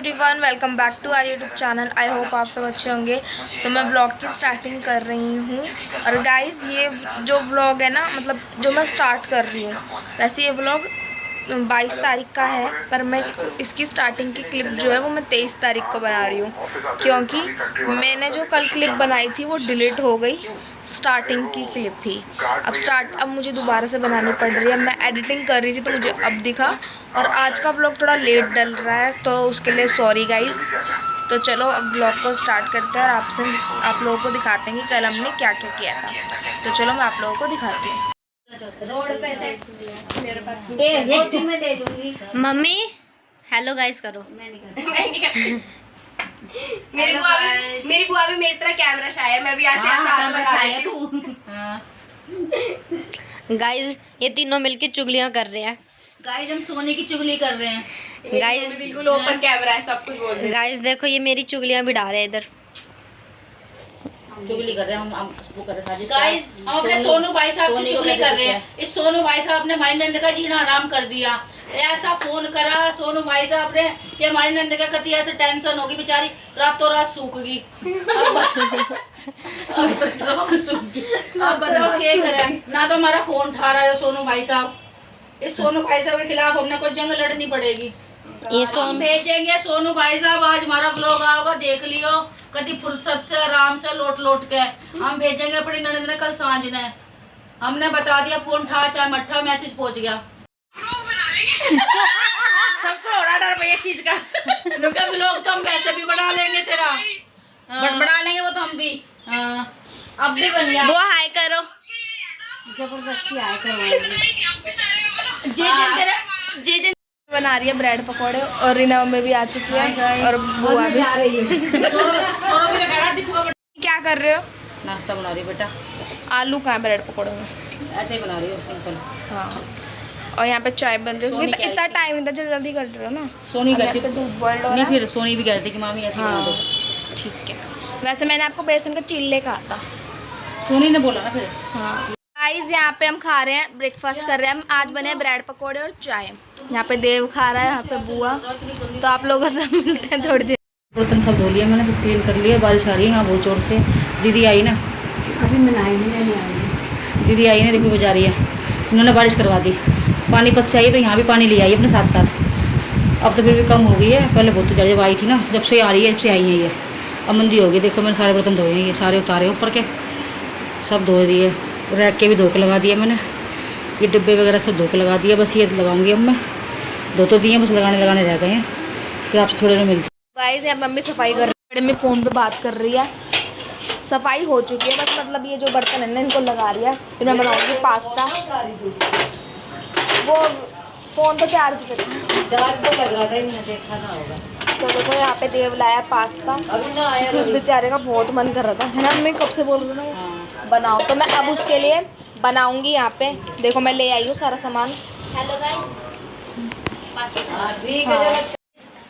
Everyone, welcome back to our YouTube channel. I hope आप सब अच्छे होंगे। तो मैं व्लॉग की स्टार्टिंग कर रही हूँ। और गाइस, ये जो व्लॉग है ना, मतलब जो मैं स्टार्ट कर रही हूँ, वैसे ये व्लॉग 22 तारीख का है, पर मैं इसकी स्टार्टिंग की क्लिप जो है वो मैं 23 तारीख को बना रही हूँ, क्योंकि मैंने जो कल क्लिप बनाई थी वो डिलीट हो गई, स्टार्टिंग की क्लिप ही। अब मुझे दोबारा से बनानी पड़ रही है। मैं एडिटिंग कर रही थी तो मुझे अब दिखा, और आज का व्लॉग थोड़ा लेट डल रहा है, तो उसके लिए सॉरी गाइस। तो चलो अब व्लॉग को स्टार्ट करते हैं और आप लोगों को दिखाते हैं कि कल हमने क्या क्या किया था। तो चलो मैं आप लोगों को दिखाती हूँ। मम्मी हेलो गाइस करो। मेरी बुआ भी मेरी तरह कैमरा शाय है। मैं भी ऐसे गाइस, ये तीनों मिलके चुगलियां कर रहे हैं। गाइस, हम सोने की चुगली कर रहे हैं। गाइस बिल्कुल ओपन कैमरा है, सब कुछ बोल रहे हैं। गाइस देखो, ये मेरी चुगलियां भी डाल रहे हैं इधर। चुगली कर रहे हैं हम वो कर रहे हैं गाइस। हम अपने सोनू भाई साहब की चुगली कर रहे हैं। इस सोनू भाई साहब ने हमारी नंद का जीना हराम कर दिया। ऐसा फोन करा सोनू भाई साहब ने कि हमारी नंद का कतिया से टेंशन होगी, बेचारी रातों रात सूख गई। अब बताओ क्या करें, ना तो हमारा फोन उठा रहा है सोनू भाई साहब। इस सोनू भाई साहब के खिलाफ हमने कोई जंग लड़नी पड़ेगी। ये हम भेजेंगे सोनू भाई साहब, आज हमारा व्लॉग आओगा, देख लियो कभी फुर्सत से आराम से लोट के हम भेजेंगे अपनी ननद ने कल सांझ ने। हमने बता दिया, फोन था चाहे मट्ठा, मैसेज पहुंच गया। सबको हो रहा डर ये चीज का। उनका व्लॉग तो हम वैसे भी बना लेंगे तेरा, बट बना लेंगे वो तो हम भी। अब भी बन गया। वो हाय करो, जबरदस्ती हाय करो। जी बना रही है ब्रेड पकौड़े, और रीना में भी आ चुकी है और बुआ भी आ रही है। क्या कर रहे हो? नाश्ता बना रही बेटा। आलू कहाँ ब्रेड पकौड़े में? ऐसे ही बना रही हो सिंपल। हाँ, और यहाँ पे चाय बन रही है। इतना टाइम इतना जल्दी कर रहे हो ना? सोनी करती दूध बॉइल हो रहा है। नहीं, फिर सोनी भी कहती कि मामी ऐसे बना दो। ठीक है। वैसे मैंने आपको बेसन का चिल्ले कहा था, सोनी ने बोला ना फिर। हाँ गाइस, यहाँ पे हम खा रहे हैं, ब्रेकफास्ट कर रहे हैं हम। आज बने ब्रेड पकौड़े और चाय। यहाँ पे देव खा रहा है, यहाँ पे बुआ। तो आप लोगों से मिलते हैं थोड़ी देर। बर्तन सब धो लिया मैंने, क्लीन कर लिया। बारिश आ रही है यहाँ बहुत जोर से। दीदी आई ना, अभी मनाई नहीं आई। दीदी आई ना, रिपी बजा रही है। उन्होंने बारिश करवा दी। पानीपत से आई तो यहाँ भी पानी ले आई अपने साथ साथ। अब तो फिर भी कम हो गई है, पहले बहुत ज़्यादा जब आई थी ना, जब से आ रही है जब से आई है ये। अब मंदी हो गई। देखो मैंने सारे बर्तन धोए हैं, ये सारे उतारे ऊपर के, सब धो दिए। रैक के भी धो के लगा दिए मैंने। ये डिब्बे वगैरह सब धो के लगा दिए। बस ये लगाऊंगी अब मैं। धो तो दिए, बस लगाने रह गए हैं। फिर आपसे थोड़ी देर मिलती। गाइस, यहाँ मम्मी सफाई कर रही है, मैं फ़ोन पे बात कर रही है। सफाई हो चुकी है, बस मतलब ये जो बर्तन है ना, इनको लगा रही है। फिर मैं बनाऊंगी पास्ता। वो फ़ोन तो चार्ज पे चार्ज तो लग रहा था, मैंने देखा ना होगा। तो देखो यहाँ पे देव लाया पास्ता। उस बेचारे का बहुत मन कर रहा था, है ना? मैं कब से बोल रही हूँ बनाओ, तो मैं अब उसके लिए बनाऊंगी। यहाँ पे देखो मैं ले आई हूँ सारा सामान। हेलो गाइस,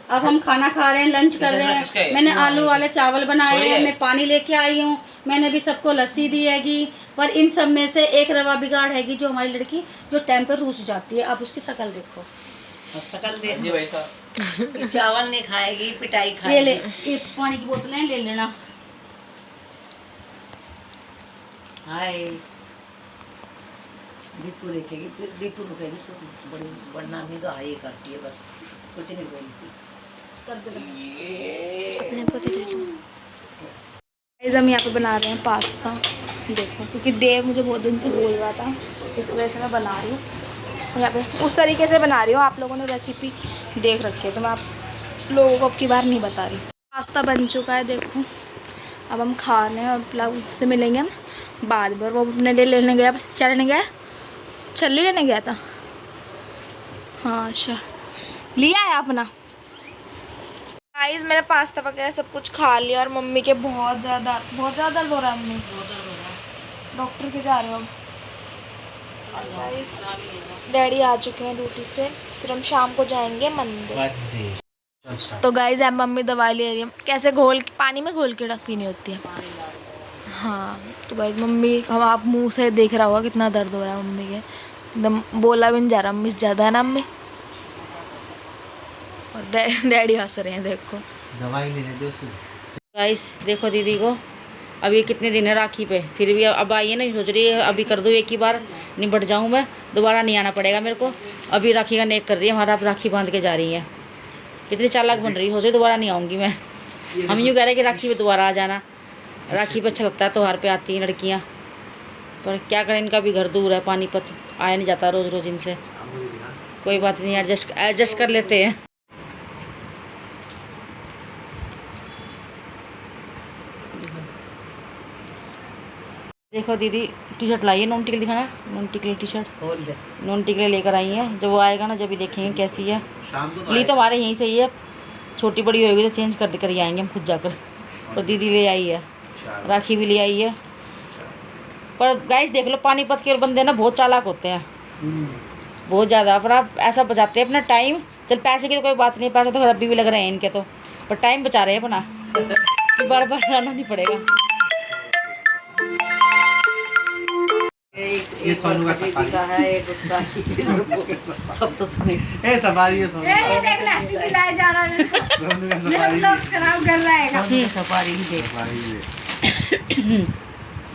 अब हम खाना खा रहे हैं, लंच कर रहे हैं। मैंने आलू वाले चावल बनाए हैं, मैं पानी लेके आई हूँ। मैंने भी सबको लस्सी दी हैगी। पर इन सब में से एक रवा बिगाड़ हैगी, जो हमारी लड़की जो टाइम पर रूस जाती है। अब उसकी शक्ल देखो, शक्ल देखो। चावल नहीं खाएगी, पिटाई खाएगी। ये ले, ये पानी की बोतलें ले लेना। हाय, दीपू देखेगी, दीपू रुकेगी तो बड़ी बढ़ना नहीं तो हाई करती है, बस कुछ नहीं बोलती। कर दे अपने पोते ले लो। गाइस, हम यहाँ पे बना रहे हैं पास्ता। देखो, क्योंकि देव मुझे बहुत दिन से बोल रहा था, इस वजह से मैं बना रही हूँ। यहाँ पे उस तरीके से बना रही हूँ, आप लोगों ने रेसिपी देख रखी है, तो मैं आप लोगों को अब की बार नहीं बता रही। पास्ता बन चुका है, देखो। अब हम खाने हैं, पुलाव से मिलेंगे हम बाद में। वो अपने लिए लेने गया, क्या लेने गया? छल्ली लेने गया था। हाँ अच्छा, लिया है अपना। गाइस, मैंने पास्ता वगैरह सब कुछ खा लिया, और मम्मी के बहुत ज़्यादा दर्द हो रहा है। मम्मी डॉक्टर के जा रहे हो अब। और गाइस, डैडी आ चुके हैं ड्यूटी से, फिर हम शाम को जाएंगे मंदिर। तो गाइस, अब मम्मी दवाई ले रही है। कैसे पानी में घोल के पीनी होती है। हाँ, तो गाइस मम्मी, हम आप मुंह से देख रहा होगा कितना दर्द हो रहा है मम्मी के। एकदम बोला भी नहीं जा रहा मम्मी ज़्यादा, है ना मम्मी? और डैडी हंस रहे हैं, देखो। दवाई लेने दो उसे। गाइस देखो दीदी को, अभी कितने दिन है राखी पे, फिर भी अब आई है ना, सोच रही है अभी कर दूँ एक ही बार, निपट जाऊँ मैं, दोबारा नहीं आना पड़ेगा मेरे को। अभी राखी का नेक कर रही है हमारा, अब राखी बांध के जा रही है। कितनी चालाक बन रही है, सोच रही दोबारा नहीं आऊँगी मैं। हम यूँ कह रहे हैं कि राखी पे दोबारा आ जाना, राखी पे अच्छा लगता है, त्योहार पे आती हैं लड़कियाँ। पर क्या करें, इनका भी घर दूर है, पानीपत आया नहीं जाता रोज़ रोज़ इनसे। कोई बात नहीं, एडजस्ट कर लेते हैं। देखो दीदी टी शर्ट लाई है, नॉन टिकल दिखाना, non tackle T shirt non tackle लेकर आई है। जब वो आएगा ना, जब भी देखेंगे कैसी है। ली तो हमारे यहीं से ही है, छोटी बड़ी होगी तो चेंज कर ही आएंगे हम खुद जाकर। और दीदी ले आई है, राखी भी ले आई है। पर गाइस देख लो, पानीपत के बंदे ना बहुत चालाक होते हैं, बहुत ज़्यादा। पर आप ऐसा बचाते हैं अपना टाइम। चल पैसे की तो कोई बात नहीं, पैसे तो अभी भी लग रहे हैं इनके तो, पर टाइम बचा रहे हैं अपना, कि बार बार आना नहीं पड़ेगा। ये सोनू का सफारी का है, एक उसका सब तो सुने। ए सफारी है सोनू ये देख लस्सी पिलाए जा रहा है, सोनू का मेरा सफारी ब्लॉग खराब कर रहा है। सफारी ही देख। सफारी है।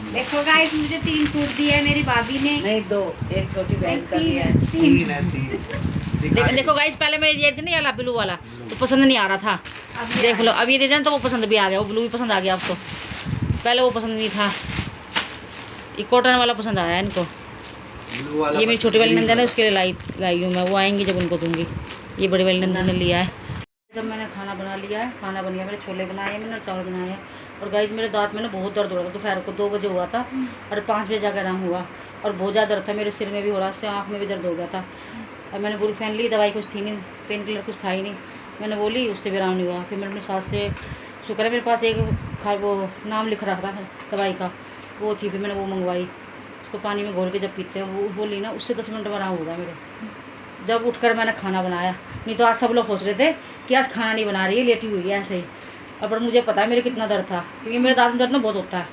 देखो गाइस, मुझे 3 सूट दिए है मेरी भाभी ने। नहीं 2, एक छोटी बहन का दिया है। 3 है 3। देखो गाइस, पहले मैं ये थी ना, ये ब्लू वाला तो पसंद नहीं आ रहा था। देख लो, अब ये दे देना तो वो पसंद भी आ गया, वो ब्लू भी पसंद आ गया अब तो। पहले वो पसंद नहीं था, ये कॉटन वाला पसंद आया इनको। ये मेरी छोटी वाली नंदा ने उसके लिए लाई हूँ मैं, वो आएंगी जब उनको दूंगी। ये बड़ी वाली नंदा ने लिया है। जब मैंने खाना बना लिया है, खाना बन गया, मैंने छोले बनाए हैं, मैंने चावल बनाए हैं। और गाइस मेरे दांत में ना बहुत दर्द हो रहा था, दोपहर को 2 बजे हुआ था और 5 बजे जाकर आराम हुआ। और बहुत ज़्यादा दर्द था, मेरे सिर में भी हो रहा था, आँख में भी दर्द हो गया था। और मैंने बुलफेन ली, दवाई कुछ थी नहीं, पेन किलर कुछ था ही नहीं, मैंने बोली, उससे भी आराम नहीं हुआ। फिर मैंने अपनी सास से, शुक्र है मेरे पास एक वो नाम लिख रखा था दवाई का, वो थी, फिर मैंने वो मंगवाई। उसको पानी में घोल के जब पीते हैं वो ली ना, उससे 10 मिनट में आराम होगा मेरे। जब उठकर मैंने खाना बनाया, नहीं तो आज सब लोग सोच रहे थे कि आज खाना नहीं बना रही है, लेटी हुई है ऐसे ही। और पर मुझे पता है मेरे कितना दर्द था, क्योंकि मेरे दांत में दर्द ना बहुत होता है।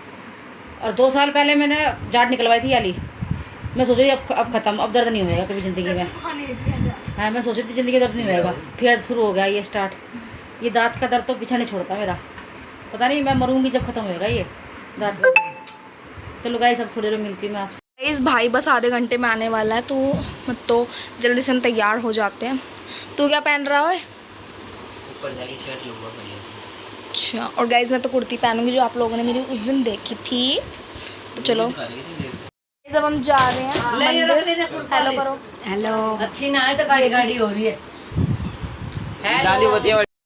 और 2 साल पहले मैंने जाट निकलवाई थी याली, मैं सोच रही अब ख़त्म, अब दर्द नहीं होएगा कभी ज़िंदगी में। हाँ, मैं सोच रही थी ज़िंदगी दर्द नहीं होएगा, फिर शुरू हो गया ये स्टार्ट। ये दांत का दर्द तो पीछा नहीं छोड़ता मेरा, पता नहीं मैं मरूंगी जब ख़त्म होएगा ये दांत का दर्द। चलो गाइस, अब थोड़ी देर मिलती हूँ मैं आपसे। इस भाई बस आधे घंटे में आने वाला है, तो मत तो जल्दी से हम तैयार हो जाते हैं। तू क्या पहन रहा है? ऊपर जाके शर्ट लूंगा बढ़िया से। अच्छा, और गाइस मैं तो कुर्ती पहनूंगी जो आप लोगों ने मेरी उस दिन देखी थी। तो चलो जब हम जा रहे हैं मंदिर, हेलो करो, हेलो। अच्छी ना है तो गाड़ी हो रही है।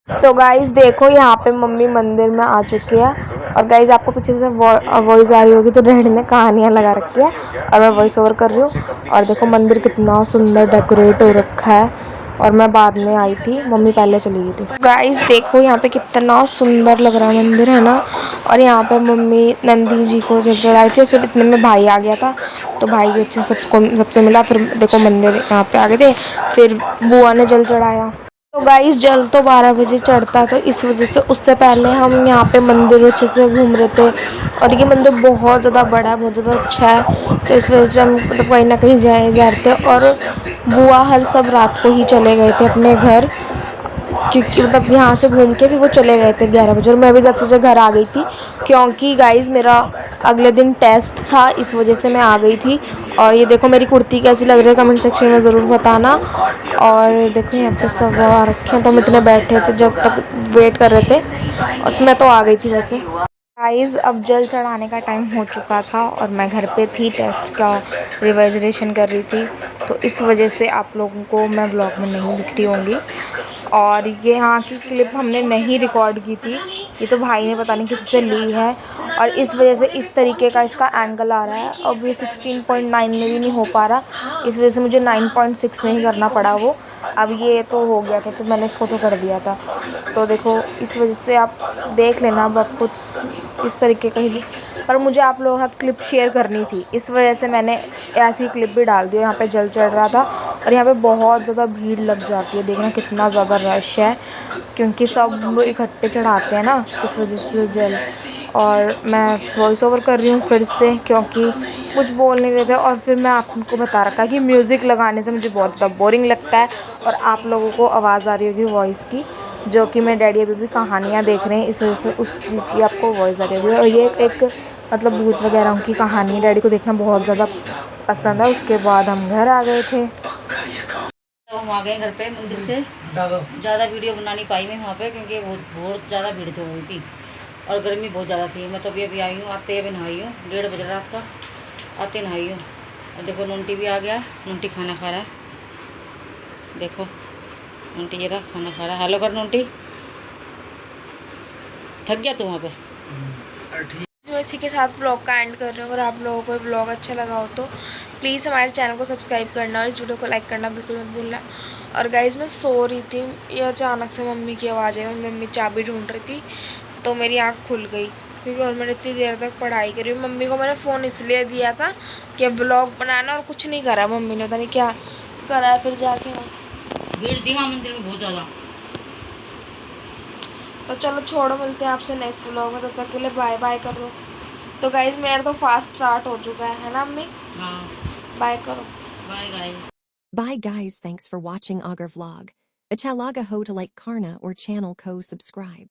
तो गाइस देखो, यहाँ पे मम्मी मंदिर में आ चुकी है। और गाइस आपको पीछे से वॉइस आ रही होगी, तो डैडी ने कहानियाँ लगा रखी है और मैं वॉइस ओवर कर रही हूँ। और देखो मंदिर कितना सुंदर डेकोरेट हो रखा है, और मैं बाद में आई थी, मम्मी पहले चली गई थी। गाइस देखो यहाँ पे कितना सुंदर लग रहा है मंदिर, है ना। और यहाँ पे मम्मी नंदी जी को जल चढ़ाई थी, फिर इतने में भाई आ गया था, तो भाई अच्छे सबसे मिला। फिर देखो मंदिर यहाँ पे आ गए थे, फिर बुआ ने जल चढ़ाया। तो गाइस जल तो 12 बजे चढ़ता, तो इस वजह से उससे पहले हम यहाँ पे मंदिर अच्छे से घूम रहे थे। और ये मंदिर बहुत ज़्यादा बड़ा है, बहुत ज़्यादा अच्छा है, तो इस वजह से हम मतलब कहीं ना कहीं जा रहे थे। और बुआ हल सब रात को ही चले गए थे अपने घर, क्योंकि मतलब यहाँ से घूम के भी वो चले गए थे 11 बजे, और मैं भी 10 बजे घर आ गई थी, क्योंकि गाइस मेरा अगले दिन टेस्ट था, इस वजह से मैं आ गई थी। और ये देखो मेरी कुर्ती कैसी लग रही है, कमेंट सेक्शन में ज़रूर बताना। और देखो यहाँ पे सब आ रखे हैं, तो हम इतने बैठे थे जब तक वेट कर रहे थे, और मैं तो आ गई थी वैसे। गाइस अब जल चढ़ाने का टाइम हो चुका था, और मैं घर पे थी, टेस्ट का रिवाइजरेशन कर रही थी, तो इस वजह से आप लोगों को मैं ब्लॉग में नहीं दिख रही होंगी। और ये यहाँ की क्लिप हमने नहीं रिकॉर्ड की थी, ये तो भाई ने पता नहीं किसी से ली है, और इस वजह से इस तरीके का इसका एंगल आ रहा है। अब ये 16.9 में भी नहीं हो पा रहा, इस वजह से मुझे 9.6 में ही करना पड़ा वो। अब ये तो हो गया था, तो मैंने इसको तो कर दिया था। तो देखो इस वजह से आप देख लेना, अब आपको इस तरीके का ही, पर मुझे आप लोगों के साथ क्लिप शेयर करनी थी, इस वजह से मैंने ऐसी क्लिप भी डाल दी। यहाँ पे जल चढ़ रहा था, और यहाँ पे बहुत ज़्यादा भीड़ लग जाती है, देखना कितना ज़्यादा रश है, क्योंकि सब इकट्ठे चढ़ाते हैं ना, इस वजह से जल। और मैं वॉइस ओवर कर रही हूँ फिर से, क्योंकि कुछ बोल नहीं रहे थे। और फिर मैं आपको बता रखा कि म्यूज़िक लगाने से मुझे बहुत ज़्यादा बोरिंग लगता है, और आप लोगों को आवाज़ आ रही होगी वॉइस की, जो कि मेरे डैडी अभी भी कहानियाँ देख रहे हैं, इस वजह से उस चीज़ की आपको वॉइस आ रही होगी। और ये एक मतलब भूत वगैरह की कहानी डैडी को देखना बहुत ज़्यादा पसंद है। उसके बाद हम घर आ गए थे। तो हम आ गए घर पे मंदिर से। ज़्यादा वीडियो बना नहीं पाई मैं वहाँ पे, क्योंकि बहुत ज़्यादा भीड़ हो गई थी और गर्मी बहुत ज़्यादा थी। मैं तो अभी आई हूँ, आते अभी नहाई हूँ, 1:30 बजे रात का आते नहाई हूँ। और देखो नोंटी भी आ गया, नोंटी खाना खा रहा है। देखो नोंटी ये रहा खाना खा रहा है। हेलो कर नोंटी, थक गया तू वहाँ पे? मैं इसी के साथ ब्लॉग का एंड कर रही हूँ। अगर आप लोगों को ब्लॉग अच्छा लगा हो तो प्लीज़ हमारे चैनल को सब्सक्राइब करना और इस वीडियो को लाइक करना बिल्कुल मत भूलना। और गाइज़ मैं सो रही थी, ये अचानक से मम्मी की आवाज़ आई, मम्मी चाबी ढूंढ रही थी, तो मेरी आँख खुल गई, क्योंकि और मैंने इतनी देर तक पढ़ाई करी। मम्मी को मैंने फ़ोन इसलिए दिया था कि ब्लॉग बनाना, और कुछ नहीं करा मम्मी ने, पता नहीं क्या करा है फिर जाके। भीड़ थी वहाँ मंदिर में बहुत ज़्यादा। तो चलो छोड़ो, मिलते हैं आपसे नेक्स्ट व्लॉग में, तब तक के लिए बाय बाय कर दो। तो गाइज़ मेरा तो फास्ट स्टार्ट हो चुका है ना अम्मी? हाँ बाय करो। Bye guys. Bye guys, thanks for watching Augur vlog. Achalaga ho to like Karna or channel ko subscribe.